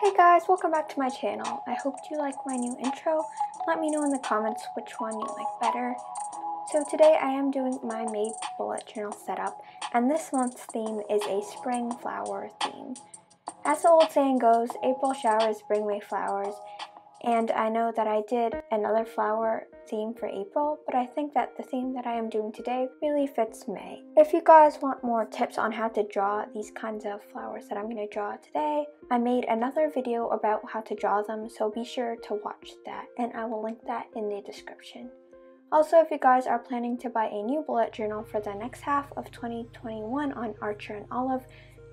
Hey guys, welcome back to my channel. I hope you like my new intro. Let me know in the comments which one you like better. So today I am doing my May bullet journal setup, and this month's theme is a spring flower theme. As the old saying goes, April showers bring May flowers, and I know that I did another flower theme for April, but I think that the theme that I am doing today really fits May. If you guys want more tips on how to draw these kinds of flowers that I'm going to draw today, I made another video about how to draw them, so be sure to watch that, and I will link that in the description. Also, if you guys are planning to buy a new bullet journal for the next half of 2021 on Archer and Olive,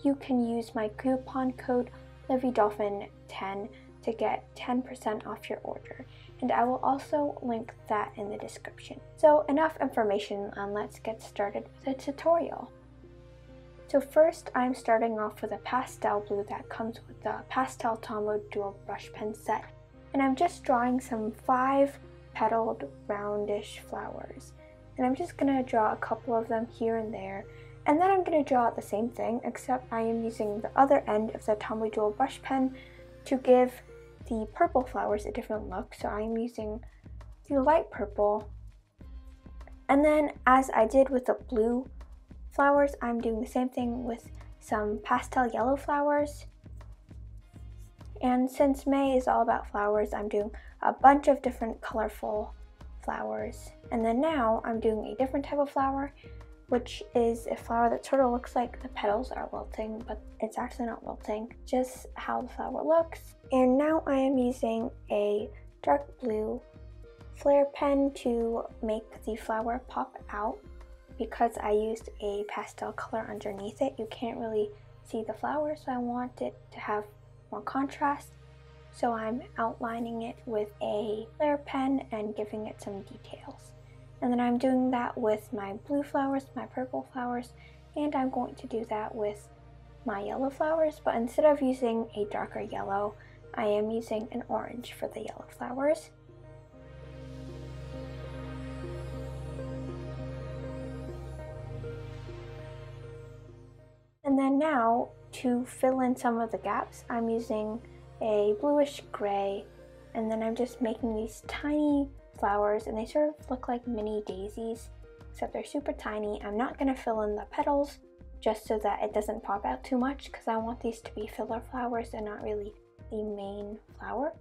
you can use my coupon code Dolphin10 to get 10% off your order, and I will also link that in the description. So enough information, and let's get started with the tutorial. So first, I'm starting off with a pastel blue that comes with the Pastel Tombow Dual Brush Pen set, and I'm just drawing some 5-petaled roundish flowers, and I'm just going to draw a couple of them here and there, and then I'm going to draw the same thing, except I am using the other end of the Tombow Dual Brush Pen to give the purple flowers a different look. So I'm using the light purple, and then as I did with the blue flowers, I'm doing the same thing with some pastel yellow flowers. And since May is all about flowers, I'm doing a bunch of different colorful flowers. And then now I'm doing a different type of flower, which is a flower that sort of looks like the petals are wilting, but it's actually not wilting, just how the flower looks. And now I am using a dark blue flare pen to make the flower pop out. Because I used a pastel color underneath it, you can't really see the flower, so I want it to have more contrast. So I'm outlining it with a flare pen and giving it some details. And then I'm doing that with my blue flowers, my purple flowers, and I'm going to do that with my yellow flowers, but instead of using a darker yellow, I am using an orange for the yellow flowers. And then now, to fill in some of the gaps, I'm using a bluish gray, and then I'm just making these tiny flowers, and they sort of look like mini daisies, except they're super tiny. I'm not going to fill in the petals, just so that it doesn't pop out too much, because I want these to be filler flowers and not really the main flower.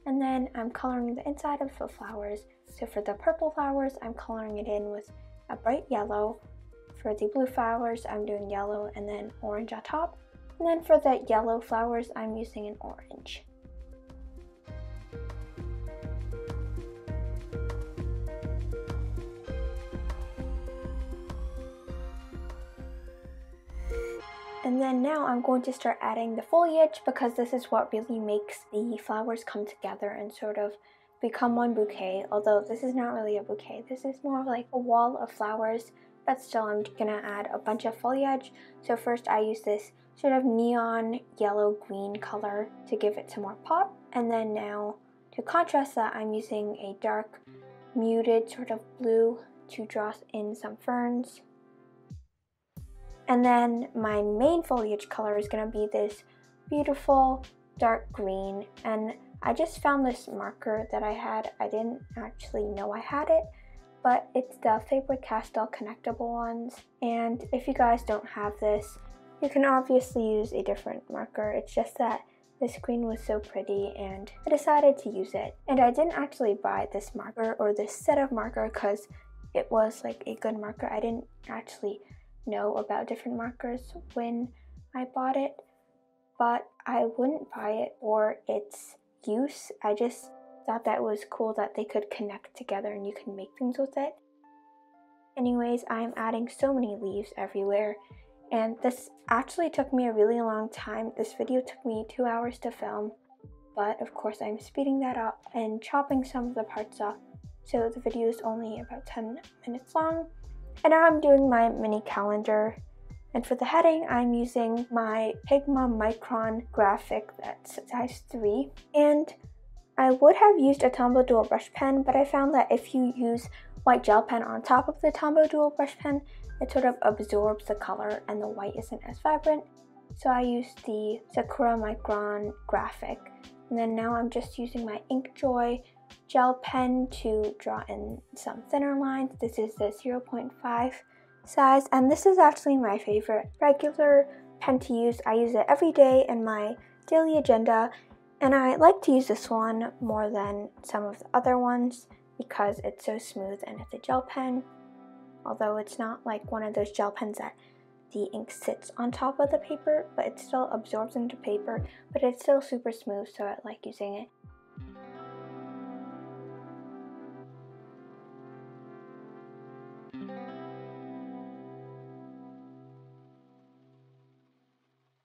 And then I'm coloring the inside of the flowers. So for the purple flowers, I'm coloring it in with a bright yellow. For the blue flowers, I'm doing yellow and then orange on top. And then for the yellow flowers, I'm using an orange. And then now I'm going to start adding the foliage, because this is what really makes the flowers come together and sort of become one bouquet. Although this is not really a bouquet, this is more like a wall of flowers, but still I'm gonna add a bunch of foliage. So first I use this sort of neon yellow green color to give it some more pop, and then now to contrast that, I'm using a dark muted sort of blue to draw in some ferns. And then my main foliage color is going to be this beautiful dark green, and I just found this marker that I had. I didn't actually know I had it, but it's the Faber-Castell connectable ones, and if you guys don't have this, you can obviously use a different marker. It's just that this green was so pretty and I decided to use it. And I didn't actually buy this marker or this set of marker because it was like a good marker. I didn't actually know about different markers when I bought it, but I wouldn't buy it for its use. I just thought that it was cool that they could connect together and you can make things with it. Anyways, I'm adding so many leaves everywhere, and this actually took me a really long time. This video took me 2 hours to film, but of course I'm speeding that up and chopping some of the parts off, so the video is only about 10 minutes long. And now I'm doing my mini calendar, and for the heading I'm using my Pigma Micron graphic that's size 3, and I would have used a Tombow Dual Brush Pen, but I found that if you use white gel pen on top of the Tombow Dual Brush Pen, it sort of absorbs the color and the white isn't as vibrant. So I used the Sakura Micron graphic. And then now I'm just using my InkJoy gel pen to draw in some thinner lines. This is the 0.5 size, and this is actually my favorite regular pen to use. I use it every day in my daily agenda, and I like to use this one more than some of the other ones because it's so smooth and it's a gel pen. Although it's not like one of those gel pens that the ink sits on top of the paper, but it still absorbs into paper, but it's still super smooth, so I like using it.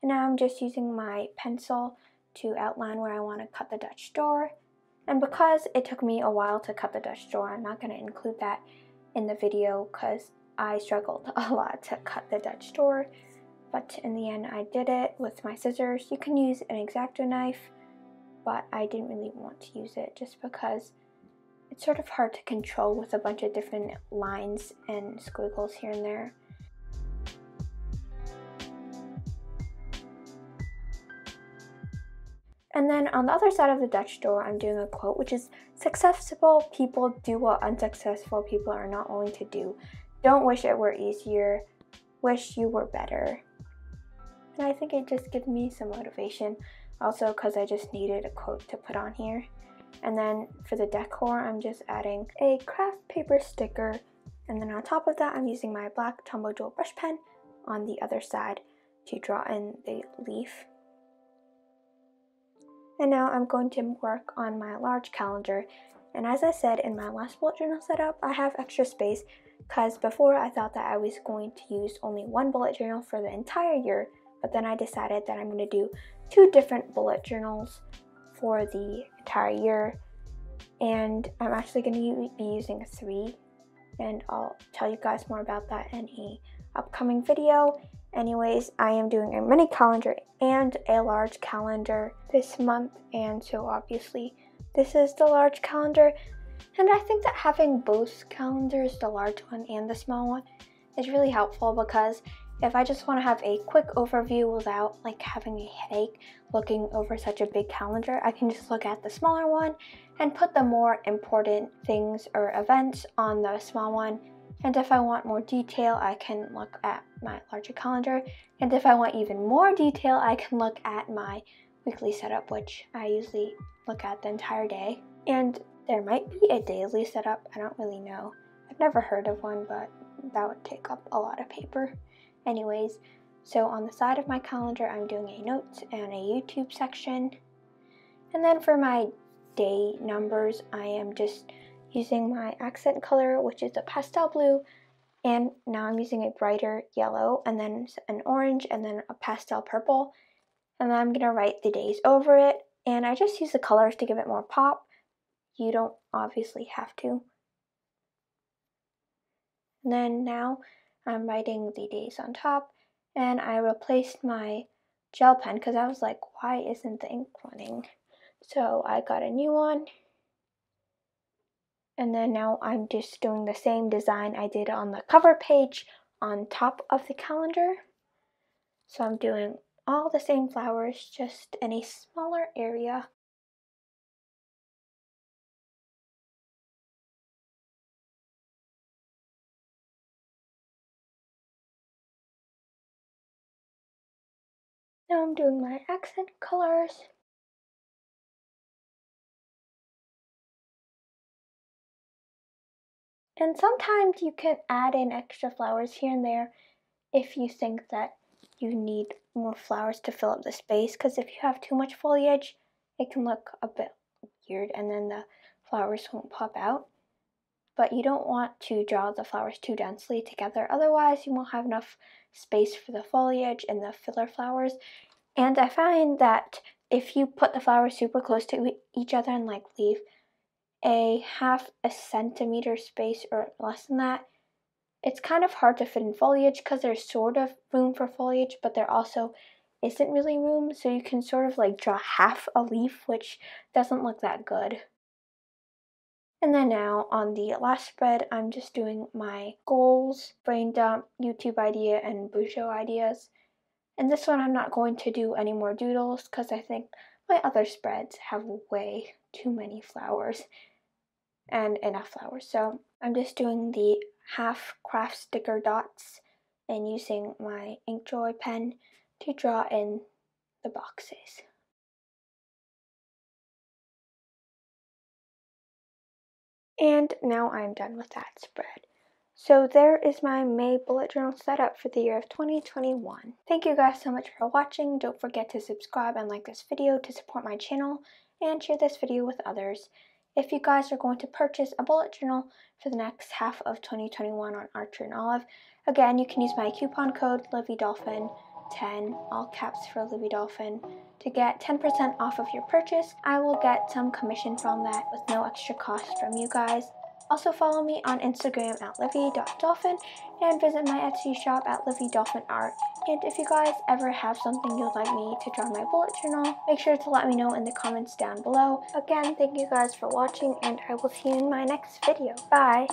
And now I'm just using my pencil to outline where I want to cut the Dutch door. And because it took me a while to cut the Dutch door, I'm not going to include that in the video because I struggled a lot to cut the Dutch door. But in the end, I did it with my scissors. You can use an X-Acto knife, but I didn't really want to use it just because it's sort of hard to control with a bunch of different lines and squiggles here and there. And then on the other side of the Dutch door, I'm doing a quote, which is, "Successful people do what unsuccessful people are not willing to do. Don't wish it were easier, wish you were better." And I think it just gives me some motivation, also because I just needed a quote to put on here. And then for the decor, I'm just adding a craft paper sticker, and then on top of that, I'm using my black Tombow Dual brush pen on the other side to draw in the leaf. And now I'm going to work on my large calendar. And as I said in my last bullet journal setup, I have extra space because before I thought that I was going to use only one bullet journal for the entire year, but then I decided that I'm going to do 2 different bullet journals for the entire year. And I'm actually going to be using 3, and I'll tell you guys more about that in an upcoming video. Anyways, I am doing a mini calendar and a large calendar this month, and so obviously this is the large calendar. And I think that having both calendars, the large one and the small one, is really helpful because if I just want to have a quick overview without like having a headache looking over such a big calendar, I can just look at the smaller one and put the more important things or events on the small one. And if I want more detail, I can look at my larger calendar. And if I want even more detail, I can look at my weekly setup, which I usually look at the entire day. And there might be a daily setup, I don't really know. I've never heard of one, but that would take up a lot of paper. Anyways, so on the side of my calendar, I'm doing a notes and a YouTube section. And then for my day numbers, I am just using my accent color, which is a pastel blue, and now I'm using a brighter yellow, and then an orange, and then a pastel purple, and then I'm going to write the days over it, and I just use the colors to give it more pop. You don't obviously have to. And then now I'm writing the days on top, and I replaced my gel pen because I was like, why isn't the ink running? So I got a new one. And then now I'm just doing the same design I did on the cover page on top of the calendar. So I'm doing all the same flowers, just in a smaller area. Now I'm doing my accent colors. And sometimes you can add in extra flowers here and there if you think that you need more flowers to fill up the space, because if you have too much foliage, it can look a bit weird and then the flowers won't pop out. But you don't want to draw the flowers too densely together, otherwise you won't have enough space for the foliage and the filler flowers. And I find that if you put the flowers super close to each other and like leave a half a centimeter space or less than that, it's kind of hard to fit in foliage because there's sort of room for foliage, but there also isn't really room, so you can sort of like draw half a leaf, which doesn't look that good. And then now on the last spread, I'm just doing my goals, brain dump, YouTube idea, and Bujo ideas. And this one I'm not going to do any more doodles because I think my other spreads have way too many flowers and enough flowers. So I'm just doing the half craft sticker dots and using my Inkjoy pen to draw in the boxes. And now I'm done with that spread. So there is my May bullet journal setup for the year of 2021. Thank you guys so much for watching. Don't forget to subscribe and like this video to support my channel, and share this video with others. If you guys are going to purchase a bullet journal for the next half of 2021 on Archer and Olive, again, you can use my coupon code LivvyDolphin10, all caps for Livvy Dolphin, to get 10% off of your purchase. I will get some commission from that with no extra cost from you guys. Also follow me on Instagram at livvy.dolphin and visit my Etsy shop at livvydolphinart. And if you guys ever have something you'd like me to draw in my bullet journal, make sure to let me know in the comments down below. Again, thank you guys for watching, and I will see you in my next video. Bye!